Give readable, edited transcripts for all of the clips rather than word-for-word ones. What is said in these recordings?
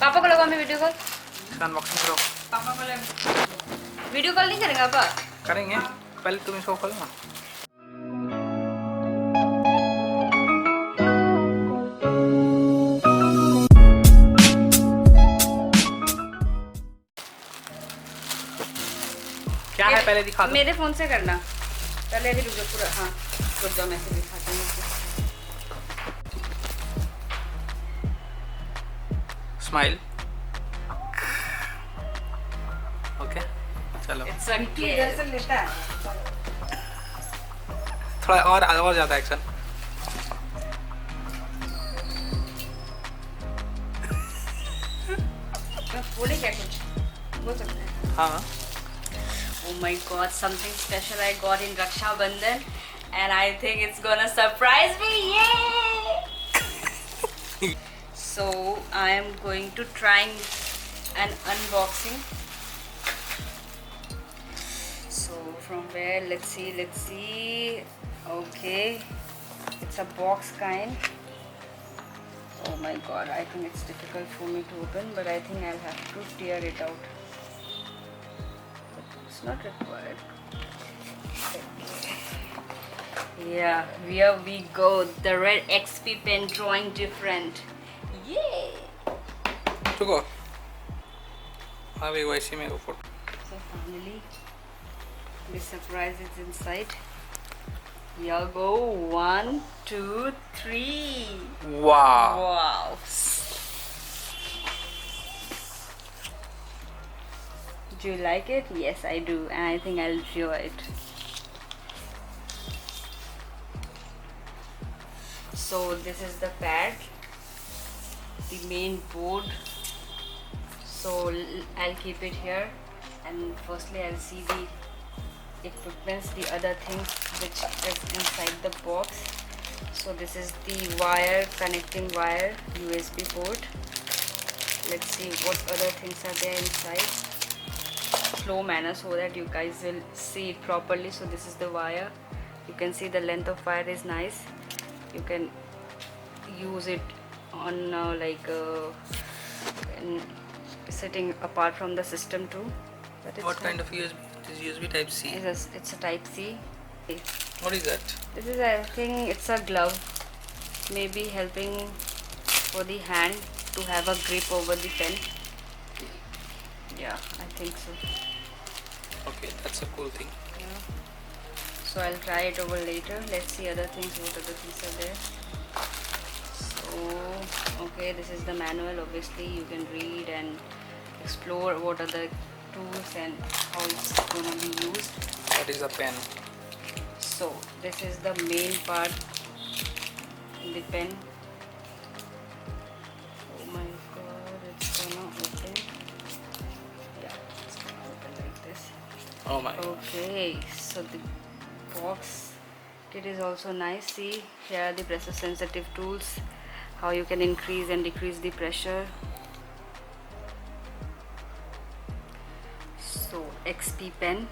पापा को लगाओ मैं वीडियो कॉल। अनबॉक्सिंग करो। पापा को लगा वीडियो कॉल नहीं करेंगे पापा? करेंगे, पहले तुम इसको खोलो ना। क्या है पहले दिखा दो। मेरे फोन से करना पहले भी। रुक जाओ पूरा, हाँ रुक जाओ, मैं से दिखाती हूँ। स्माइल। ओके चलो। इधर से लेता है थोड़ा और ज्यादा एक्शन। बोले क्या कुछ बोल सकते हैं? हाँ। Oh my god, something special I got in Raksha Bandhan and I think it's gonna surprise me. Yay! So I am going to try an unboxing. So from where? Let's see. Okay, it's a box kind. Oh my god, I think it's difficult for me to open, but I think I'll have to tear it out. It's not required. Yeah, here we go. The red XP pen drawing different. Yay! रुको, अभी वैसे में ऊपर। So finally, the surprise is inside. Here go 1, 2, 3. वाह। Wow. Do you like it? Yes, I do, and I think I'll enjoy it. So this is the pad, the main board. So I'll keep it here, and firstly I'll see the equipments, the other things which is inside the box. So this is the wire, connecting wire, USB port. Let's see what other things are there inside. Slow manner so that you guys will see it properly. So this is the wire. You can see the length of wire is nice. You can use it on sitting apart from the system too. But it's What kind of USB? It is USB Type C. it's a Type C. What is that? This is, I think it's a glove, maybe helping for the hand to have a grip over the pen. Yeah, I think so. Okay, that's a cool thing. Yeah. So I'll try it over later. Let's see other things, what other things are there. So, okay, this is the manual. Obviously, you can read and explore what are the tools and how it's going to be used. What is a pen? So this is the main part, the pen. Oh my god, it's gonna open. Yeah, it's gonna open like this. Oh my. Okay, so the box kit is also nice. See, here are the pressure sensitive tools, how you can increase and decrease the pressure. So XP pen.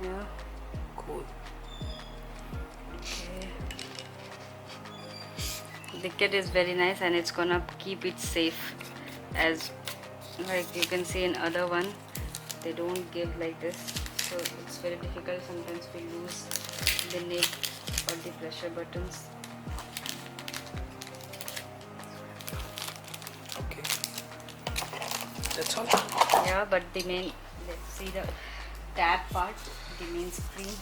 Yeah. Cool. Okay. The kit is very nice and it's gonna keep it safe, as like you can see in other one they don't give like this, so it's very difficult. Sometimes we lose the nib or the pressure buttons. Okay. That's all. Yeah, but the main, let's see the tab part, the main screen.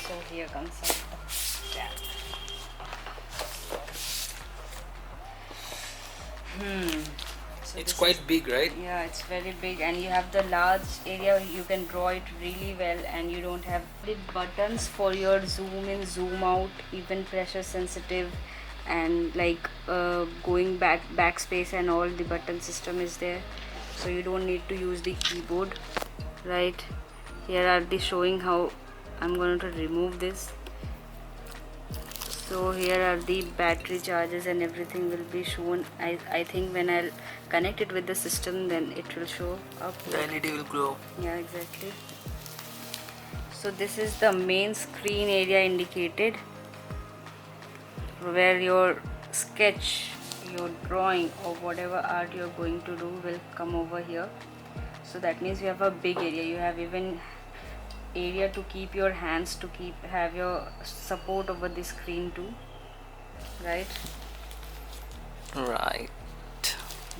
So here comes some tab. So It's this quite is, big, right? yeah, it's very big, and you have the large area. You can draw it really well, and you don't have the buttons for your zoom in, zoom out, even pressure sensitive, and like going backspace and all. The button system is there, so you don't need to use the keyboard, right? Here are the showing how I'm going to remove this. So here are the battery charges and everything will be shown. I think when I'll connect it with the system, then it will show up. The LED will glow. Yeah, exactly. So this is the main screen area indicated, where your sketch, your drawing or whatever art you're going to do will come over here. So that means you have a big area. You have even area to keep your hands, to have your support over the screen too, right? Right.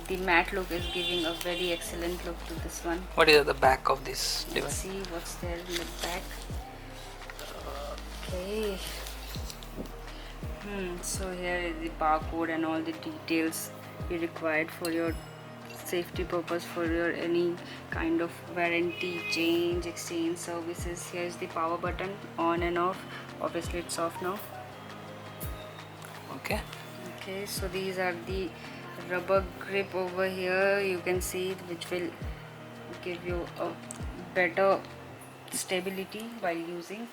The matte look is giving a very excellent look to this one. What is at the back of this Let's device? see what's there in the back. Okay. So here is the barcode and all the details you required for your safety purpose, for your any kind of warranty, change, exchange services. Here is the power button, on and off. Obviously it's off now. Okay. Okay, so these are the rubber grip over here, you can see, which will give you a better stability while using.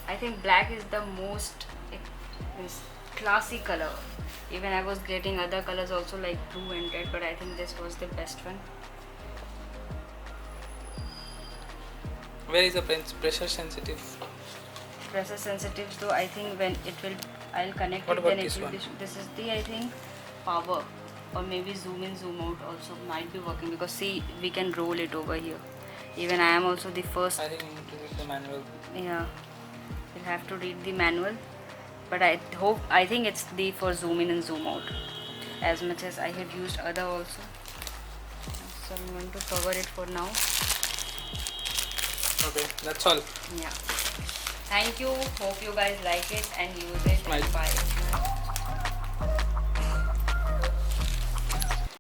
I think black is the most classy color. Even I was getting other colors also like blue and red, but I think this was the best one. Where is the pressure sensitive? Pressure sensitive, so I think when it will, I'll connect What it, about then this it will one? this is the, I think, power, or maybe zoom in zoom out also might be working, because see, we can roll it over here. Even I am also the first. I think you need to read the manual. Yeah, you'll have to read the manual, but I think it's the for zoom in and zoom out, as much as I have used other also. So I'm going to cover it for now. Okay, that's all. Yeah, thank you, hope you guys like it and use it. Smile. And bye.